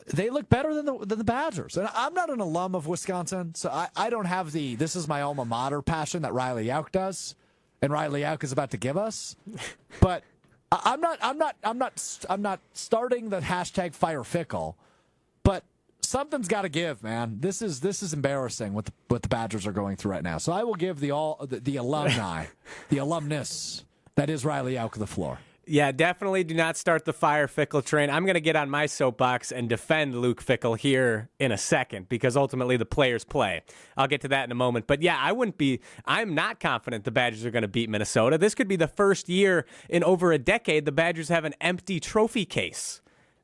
They look better than the Badgers. And I'm not an alum of Wisconsin, so I don't have the this is my alma mater passion that Riley Yauk does, and Riley Yauk is about to give us. But I'm not starting the hashtag fire Fickle, but something's got to give, man. This is embarrassing what the Badgers are going through right now. So I will give the alumni, the alumnus that is Riley Yauk the floor. Yeah, definitely do not start the fire Fickle train. I'm going to get on my soapbox and defend Luke Fickell here in a second because ultimately the players play. I'll get to that in a moment. But yeah, I'm not confident the Badgers are going to beat Minnesota. This could be the first year in over a decade the Badgers have an empty trophy case.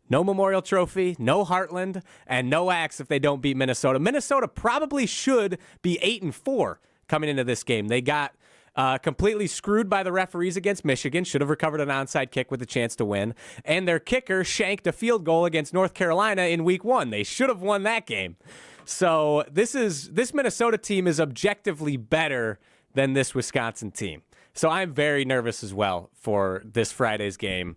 No Memorial Trophy, no Heartland, and no axe if they don't beat Minnesota. Minnesota probably should be 8-4 coming into this game. They got completely screwed by the referees against Michigan, should have recovered an onside kick with a chance to win, and their kicker shanked a field goal against North Carolina in week 1. They should have won that game. So this Minnesota team is objectively better than this Wisconsin team. So I'm very nervous as well for this Friday's game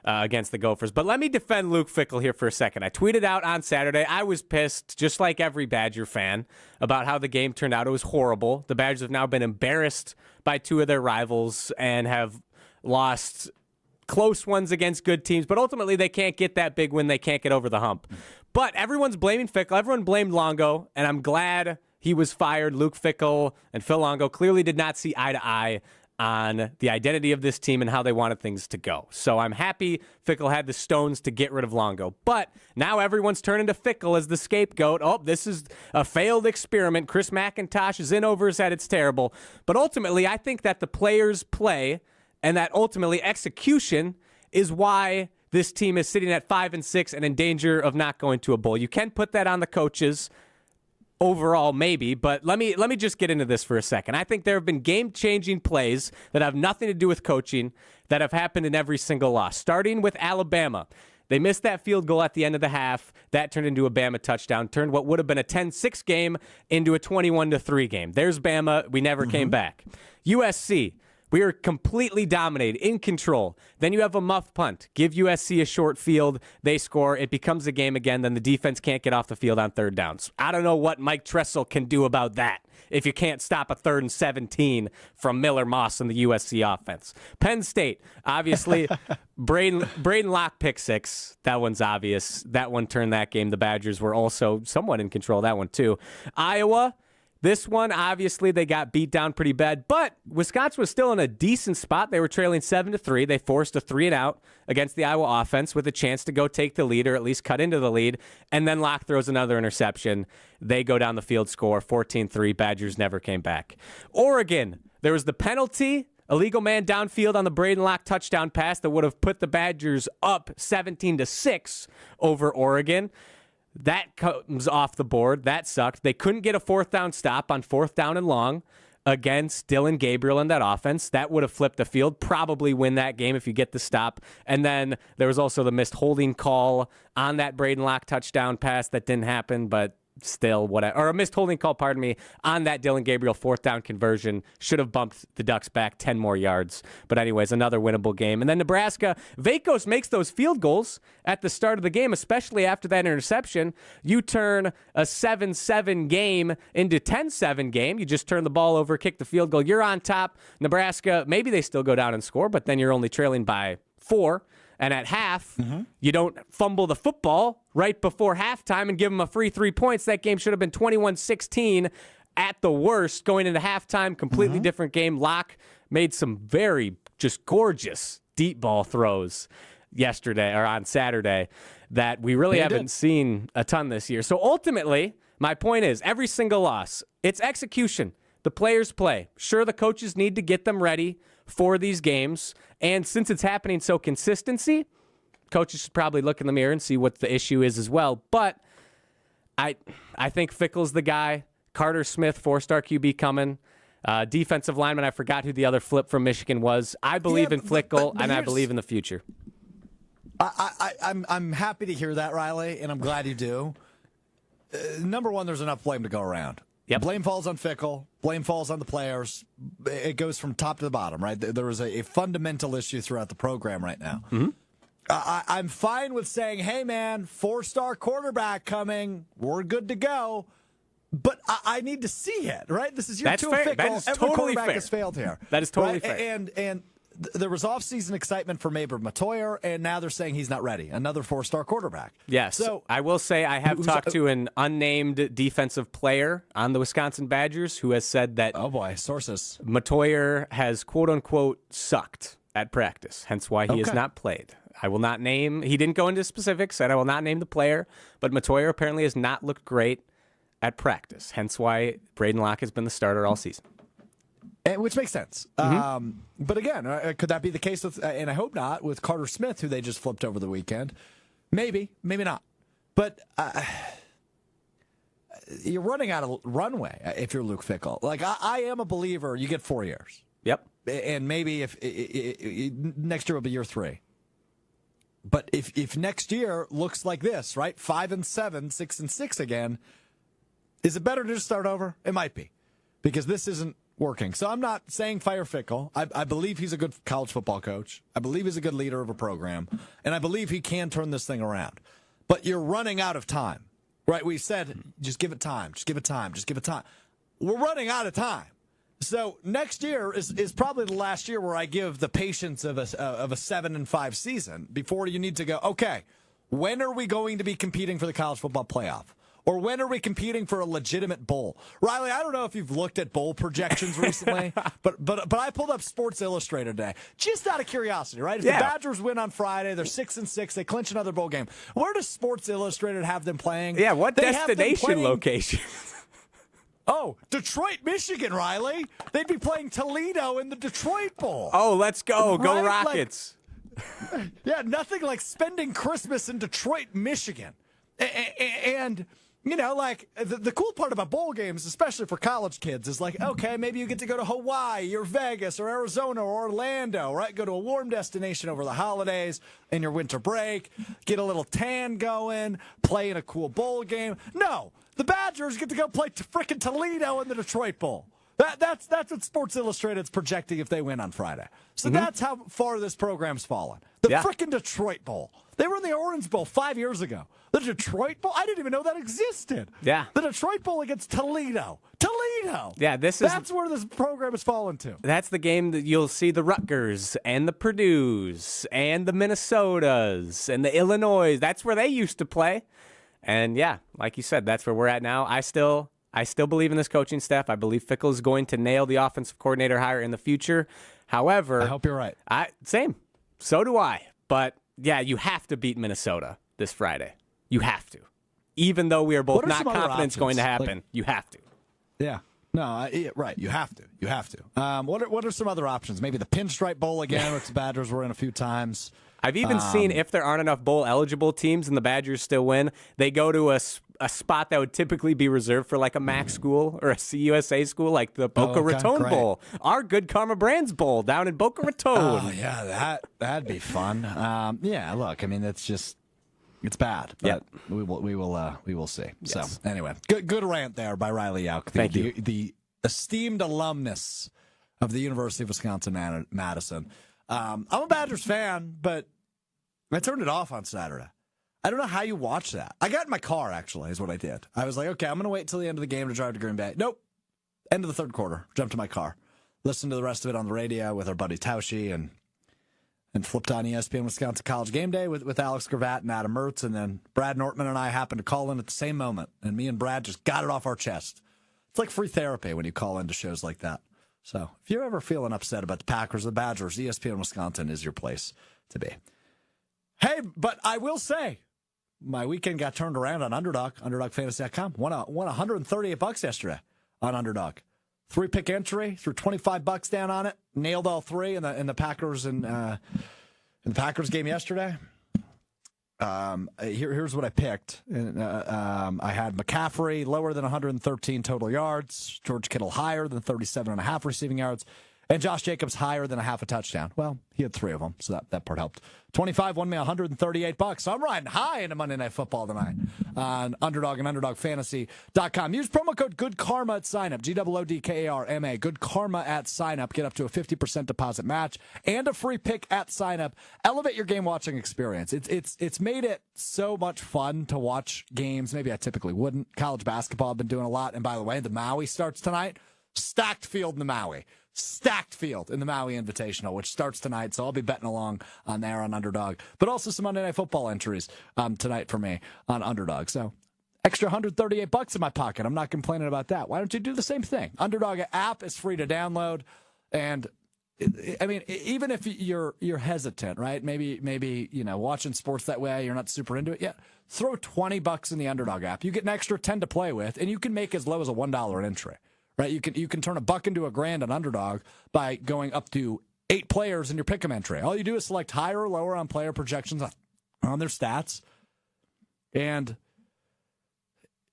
against the Gophers. But let me defend Luke Fickell here for a second. I tweeted out on Saturday, I was pissed, just like every Badger fan, about how the game turned out. It was horrible. The Badgers have now been embarrassed by 2 of their rivals and have lost close ones against good teams. But ultimately, they can't get that big win. They can't get over the hump. But everyone's blaming Fickell. Everyone blamed Longo, and I'm glad he was fired. Luke Fickell and Phil Longo clearly did not see eye to eye on the identity of this team and how they wanted things to go. So I'm happy Fickell had the stones to get rid of Longo. But now everyone's turning to Fickell as the scapegoat. Oh, this is a failed experiment. Chris McIntosh is in over his head. It's terrible. But ultimately, I think that the players play and that ultimately execution is why this team is sitting at 5-6 and in danger of not going to a bowl. You can put that on the coaches overall, maybe, but let me just get into this for a second. I think there have been game-changing plays that have nothing to do with coaching that have happened in every single loss, starting with Alabama. They missed that field goal at the end of the half. That turned into a Bama touchdown, turned what would have been a 10-6 game into a 21-3 game. There's Bama. We never came back. USC. We are completely dominated, in control. Then you have a muff punt. Give USC a short field. They score. It becomes a game again. Then the defense can't get off the field on third downs. I don't know what Mike Tressel can do about that if you can't stop a 3rd and 17 from Miller Moss in the USC offense. Penn State, obviously, Braden Locke pick 6. That one's obvious. That one turned that game. The Badgers were also somewhat in control of that one, too. Iowa. This one, obviously, they got beat down pretty bad, but Wisconsin was still in a decent spot. They were trailing 7-3. They forced a 3-and-out against the Iowa offense with a chance to go take the lead or at least cut into the lead, and then Locke throws another interception. They go down the field, score 14-3. Badgers never came back. Oregon, there was the penalty, illegal man downfield on the Braden Locke touchdown pass that would have put the Badgers up 17-6 over Oregon. That comes off the board. That sucked. They couldn't get a 4th down stop on 4th down and long against Dylan Gabriel in that offense. That would have flipped the field, probably win that game if you get the stop. And then there was also the missed holding call on that Braden Locke touchdown pass that didn't happen, but still whatever. Or a missed holding call, pardon me, on that Dylan Gabriel 4th down conversion. Should have bumped the Ducks back 10 more yards. But anyways, another winnable game. And then Nebraska, Vakos makes those field goals at the start of the game, especially after that interception. You turn a 7-7 game into 10-7 game. You just turn the ball over, kick the field goal. You're on top. Nebraska, maybe they still go down and score, but then you're only trailing by 4. And at half, you don't fumble the football right before halftime and give them a free 3 points. That game should have been 21-16 at the worst going into halftime. Completely different game. Locke made some very just gorgeous deep ball throws yesterday or on Saturday that we really haven't seen a ton this year. So ultimately, my point is every single loss, it's execution. The players play. Sure, the coaches need to get them ready for these games. And since it's happening so consistency, coaches should probably look in the mirror and see what the issue is as well. But I think Fickle's the guy. Carter Smith, 4-star QB coming. Defensive lineman, I forgot who the other flip from Michigan was. I believe in Fickle, and I believe in the future. I'm happy to hear that, Riley, and I'm glad you do. Number one, there's enough blame to go around. Yep. Blame falls on Fickle. Blame falls on the players. It goes from top to the bottom, right? There is a fundamental issue throughout the program right now. I'm fine with saying, hey, man, 4-star quarterback coming. We're good to go. But I need to see it, right? This is year That's 2 fair. of Fickle. That is Every totally quarterback fair. has failed here. That is totally right? fair. And there was off-season excitement for Maber Matoyer, and now they're saying he's not ready. Another 4-star quarterback. Yes. So I will say I have talked to an unnamed defensive player on the Wisconsin Badgers who has said that oh boy, sources. Matoyer has quote-unquote sucked at practice, hence why he has not played. I will not name, he didn't go into specifics, and I will not name the player, but Matoyer apparently has not looked great at practice, hence why Braden Locke has been the starter all season. Which makes sense. But again, could that be the case with, and I hope not, with Carter Smith, who they just flipped over the weekend? Maybe, maybe not. But you're running out of runway if you're Luke Fickle. Like, I am a believer you get 4 years. Yep. And maybe if next year will be year 3. But if next year looks like this, right, 5-7, 6-6 again, is it better to just start over? It might be, because this isn't working. So I'm not saying fire Fickle. I believe he's a good college football coach. I believe he's a good leader of a program, and I believe he can turn this thing around. But you're running out of time, right? We said just give it time, just give it time, just give it time. We're running out of time. So next year is probably the last year where I give the patience of a 7-5 season before you need to go, okay, when are we going to be competing for the college football playoff? Or when are we competing for a legitimate bowl? Riley, I don't know if you've looked at bowl projections recently, but I pulled up Sports Illustrated today, just out of curiosity, right? If the Badgers win on Friday, they're 6-6, they clinch another bowl game. Where does Sports Illustrated have them playing? Yeah, what destination location? Oh, Detroit, Michigan, Riley. They'd be playing Toledo in the Detroit Bowl. Oh, let's go. Right? Go Rockets. Yeah, nothing like spending Christmas in Detroit, Michigan. And you know, like, the cool part about bowl games, especially for college kids, is like, okay, maybe you get to go to Hawaii or Vegas or Arizona or Orlando, right? Go to a warm destination over the holidays in your winter break, get a little tan going, play in a cool bowl game. No, the Badgers get to go play frickin' Toledo in the Detroit Bowl. That's what Sports Illustrated's projecting if they win on Friday. So that's how far this program's fallen. The frickin' Detroit Bowl. They were in the Orange Bowl 5 years ago. The Detroit Bowl? I didn't even know that existed. Yeah. The Detroit Bowl against Toledo. Toledo! Yeah, that's where this program has fallen to. That's the game that you'll see the Rutgers and the Purdues and the Minnesotas and the Illinois. That's where they used to play. And yeah, like you said, that's where we're at now. I still believe in this coaching staff. I believe Fickle is going to nail the offensive coordinator hire in the future. However, I hope you're right. Same. So do I. But yeah, you have to beat Minnesota this Friday. You have to. Even though we are both not confident it's going to happen, you have to. Yeah. No, right. You have to. You have to. What are some other options? Maybe the Pinstripe Bowl again, which the Badgers were in a few times. I've even seen if there aren't enough bowl-eligible teams and the Badgers still win, they go to a spot that would typically be reserved for like a MAC school or a CUSA school, like the Boca Raton great. Bowl, our Good Karma Brands Bowl down in Boca Raton. Oh yeah, that'd be fun. Yeah, look, I mean, it's bad, but we will see. Yes. So anyway, good rant there by Riley Yauk, Thank you. the esteemed alumnus of the University of Wisconsin-Madison. I'm a Badgers fan, but I turned it off on Saturday. I don't know how you watch that. I got in my car, actually, is what I did. I was like, okay, I'm going to wait till the end of the game to drive to Green Bay. Nope. End of the third quarter. Jumped in my car. Listened to the rest of it on the radio with our buddy Tauschi and flipped on ESPN Wisconsin College Game Day with Alex Gravatt and Adam Mertz. And then Brad Nortman and I happened to call in at the same moment. And me and Brad just got it off our chest. It's like free therapy when you call into shows like that. So if you're ever feeling upset about the Packers or the Badgers, ESPN Wisconsin is your place to be. Hey, but I will say, my weekend got turned around on Underdog, UnderdogFantasy.com. Won $138 yesterday on Underdog. 3-pick entry, threw $25 down on it, nailed all three in the Packers and in the Packers game yesterday. Here's what I picked. I had McCaffrey lower than 113 total yards, George Kittle higher than 37.5 receiving yards, and Josh Jacobs higher than a half a touchdown. Well, he had three of them, so that part helped. 25 won me $138. So I'm riding high into Monday Night Football tonight on Underdog and UnderdogFantasy.com. Use promo code GoodKarma at signup, GOODKARMA, Good Karma at signup. Get up to a 50% deposit match and a free pick at signup. Elevate your game watching experience. It's made it so much fun to watch games. Maybe I typically wouldn't. College basketball I've been doing a lot. And by the way, the Maui starts tonight. Stacked field in the Maui. Stacked field in the Maui Invitational, which starts tonight, so I'll be betting along on there on Underdog. But also some Monday Night Football entries tonight for me on Underdog. So extra $138 in my pocket. I'm not complaining about that. Why don't you do the same thing? Underdog app is free to download, and I mean, even if you're hesitant, right? Maybe watching sports that way, you're not super into it yet. Throw $20 in the Underdog app. You get an extra 10 to play with, and you can make as low as a $1 an entry. Right, you can turn $1 into $1,000 on Underdog by going up to 8 players in your pick'em entry. All you do is select higher or lower on player projections on their stats, and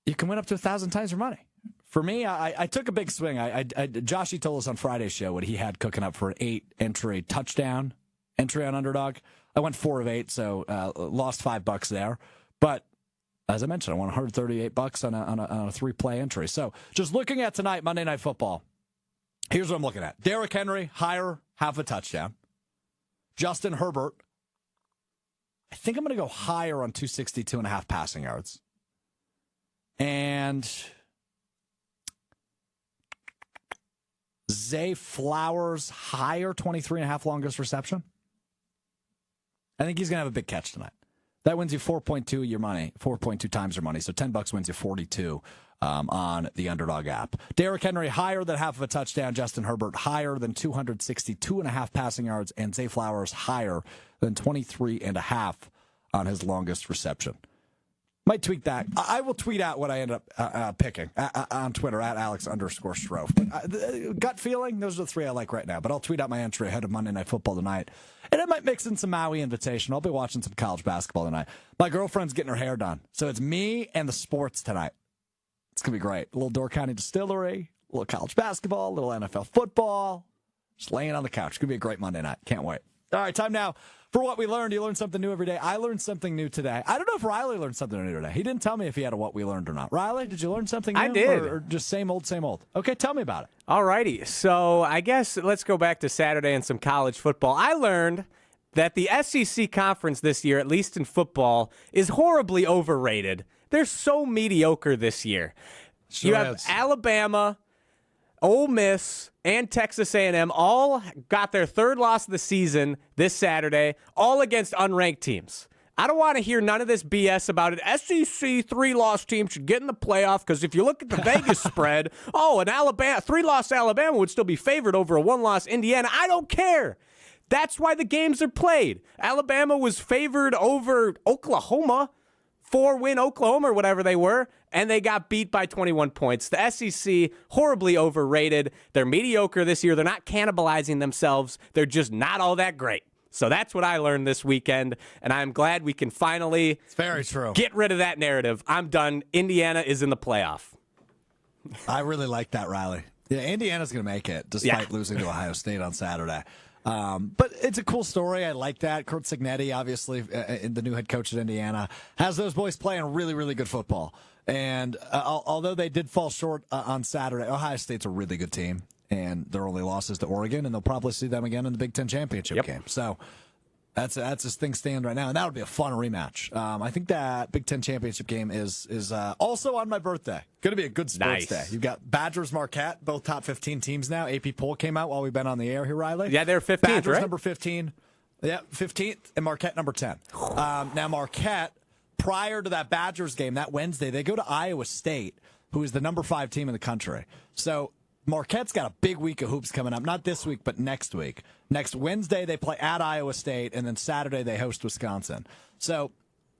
you can win up to 1,000 times your money. For me, I took a big swing. Joshy told us on Friday's show what he had cooking up for an 8 entry touchdown entry on Underdog. I went 4 of 8, so lost $5 there, but. As I mentioned, I won $138 on a 3-play entry. So just looking at tonight, Monday Night Football, here's what I'm looking at. Derrick Henry, higher, half a touchdown. Justin Herbert, I think I'm going to go higher on 262.5 passing yards. And Zay Flowers, higher, 23.5 longest reception. I think he's going to have a big catch tonight. That wins you 4.2 your money, 4.2 times your money. So $10 wins you 42 on the Underdog app. Derrick Henry higher than half of a touchdown. Justin Herbert higher than 262.5 passing yards, and Zay Flowers higher than 23.5 on his longest reception. Might tweak that. I will tweet out what I end up picking on Twitter at Alex_STROUF. But gut feeling, those are the 3 I like right now. But I'll tweet out my entry ahead of Monday Night Football tonight. And I might mix in some Maui Invitation. I'll be watching some college basketball tonight. My girlfriend's getting her hair done. So it's me and the sports tonight. It's going to be great. A little Door County Distillery, a little college basketball, a little NFL football. Just laying on the couch. It's going to be a great Monday night. Can't wait. All right, time now for What We Learned. You learn something new every day. I learned something new today. I don't know if Riley learned something new today. He didn't tell me if he had a What We Learned or not. Riley, did you learn something new? I did. Or just same old, same old? Okay, tell me about it. All righty. So I guess let's go back to Saturday and some college football. I learned that the SEC conference this year, at least in football, is horribly overrated. They're so mediocre this year. Sure you have is. Alabama, Ole Miss, and Texas A&M all got their 3rd loss of the season this Saturday, all against unranked teams. I don't want to hear none of this BS about it. SEC 3-loss team should get in the playoff because if you look at the Vegas spread, an 3-loss Alabama would still be favored over a 1-loss Indiana. I don't care. That's why the games are played. Alabama was favored over Oklahoma, 4-win Oklahoma or whatever they were, and they got beat by 21 points. The SEC, horribly overrated. They're mediocre this year. They're not cannibalizing themselves. They're just not all that great. So that's what I learned this weekend, and I'm glad we can finally It's very true. get rid of that narrative. I'm done. Indiana is in the playoff. I really like that, Riley. Yeah, Indiana's going to make it, despite losing to Ohio State on Saturday. But it's a cool story. I like that. Kurt Cignetti, obviously, the new head coach at Indiana, has those boys playing really, really good football. And although they did fall short on Saturday, Ohio State's a really good team, and their only loss is to Oregon, and they'll probably see them again in the Big Ten championship game. So that's as things stand right now, and that would be a fun rematch. I think that Big Ten championship game is also on my birthday. Going to be a good sports day. You've got Badgers, Marquette, both top 15 teams now. AP poll came out while we've been on the air here, Riley. Yeah, they're 15th, Badgers right? number 15. Yeah, 15th, and Marquette number 10. Now, Marquette, prior to that Badgers game, that Wednesday, they go to Iowa State, who is the number 5 team in the country. So Marquette's got a big week of hoops coming up. Not this week, but next week. Next Wednesday, they play at Iowa State, and then Saturday, they host Wisconsin. So,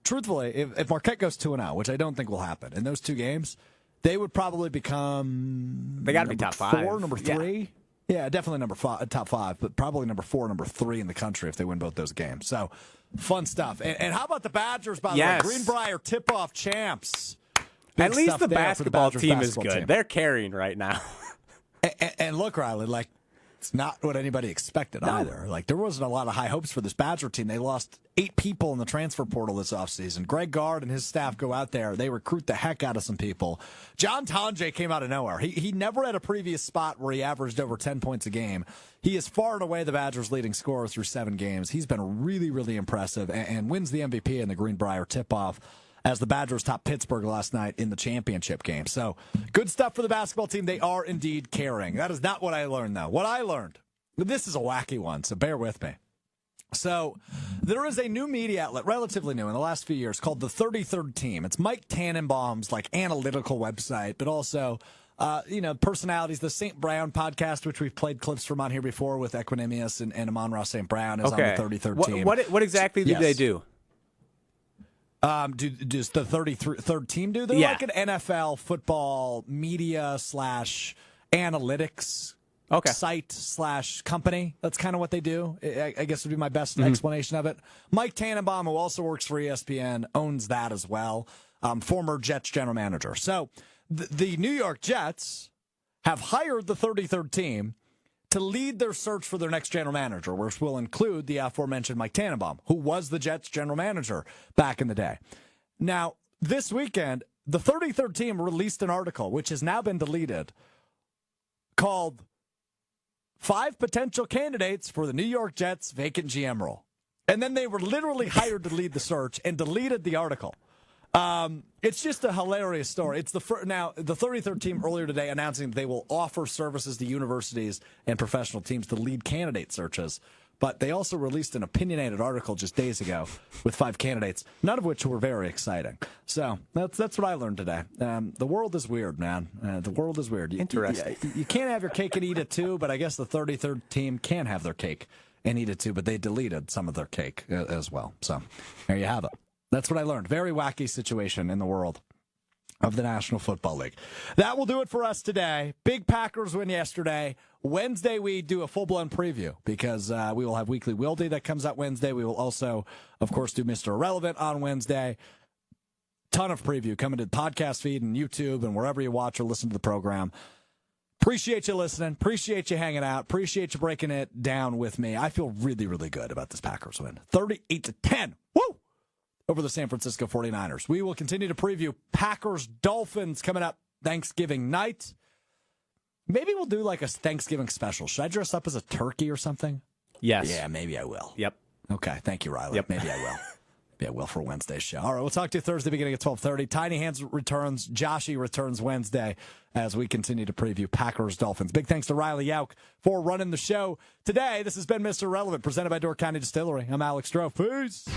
truthfully, if Marquette goes 2-0, which I don't think will happen, in those 2 games, they would probably become... They got to be top 5. 4, number 3. Yeah, definitely top 5, but probably number 4, number 3 in the country if they win both those games. So, fun stuff. And how about the Badgers, by the way? Greenbrier tip-off champs. At least the basketball team is good. Team. They're carrying right now. And look, Riley, like, it's not what anybody expected either. Like, there wasn't a lot of high hopes for this Badger team. They lost 8 people in the transfer portal this offseason. Greg Gard and his staff go out there. They recruit the heck out of some people. John Tonje came out of nowhere. He never had a previous spot where he averaged over 10 points a game. He is far and away the Badgers' leading scorer through 7 games. He's been really, really impressive and wins the MVP in the Greenbrier tip-off as the Badgers top Pittsburgh last night in the championship game. So, good stuff for the basketball team. They are indeed carrying. That is not what I learned, though. What I learned, this is a wacky one, so bear with me. So, there is a new media outlet, relatively new in the last few years, called the 33rd Team. It's Mike Tannenbaum's analytical website, but also personalities. The St. Brown podcast, which we've played clips from on here before with Equanimous and Amon-Ra St. Brown, is on the 33rd Team. What exactly do they do? Does the 33rd Team do? They're like an NFL football media / analytics site / company. That's kind of what they do. I guess would be my best explanation of it. Mike Tannenbaum, who also works for ESPN, owns that as well. Former Jets general manager. So the New York Jets have hired the 33rd Team to lead their search for their next general manager, which will include the aforementioned Mike Tannenbaum, who was the Jets general manager back in the day. Now, this weekend, the 33rd Team released an article, which has now been deleted, called 5 Potential Candidates for the New York Jets Vacant GM Role. And then they were literally hired to lead the search and deleted the article. It's just a hilarious story. It's now the 33rd Team earlier today announcing they will offer services to universities and professional teams to lead candidate searches. But they also released an opinionated article just days ago with 5 candidates, none of which were very exciting. So that's what I learned today. The world is weird, man. The world is weird. Interesting. You can't have your cake and eat it too, but I guess the 33rd Team can have their cake and eat it too, but they deleted some of their cake as well. So there you have it. That's what I learned. Very wacky situation in the world of the National Football League. That will do it for us today. Big Packers win yesterday. Wednesday, we do a full-blown preview because we will have Weekly Wildy that comes out Wednesday. We will also, of course, do Mr. Irrelevant on Wednesday. Ton of preview coming to the podcast feed and YouTube and wherever you watch or listen to the program. Appreciate you listening. Appreciate you hanging out. Appreciate you breaking it down with me. I feel really, really good about this Packers win. 38-10. Woo! Over the San Francisco 49ers. We will continue to preview Packers Dolphins coming up Thanksgiving night. Maybe we'll do like a Thanksgiving special. Should I dress up as a turkey or something? Yes. Yeah, maybe I will. Yep. Okay, thank you, Riley. Yep. Maybe I will. Maybe I will for Wednesday's show. All right, we'll talk to you Thursday beginning at 12:30. Tiny Hands returns. Joshy returns Wednesday as we continue to preview Packers Dolphins. Big thanks to Riley Yauk for running the show today. This has been Mr. Relevant, presented by Door County Distillery. I'm Alex Strouf. Peace.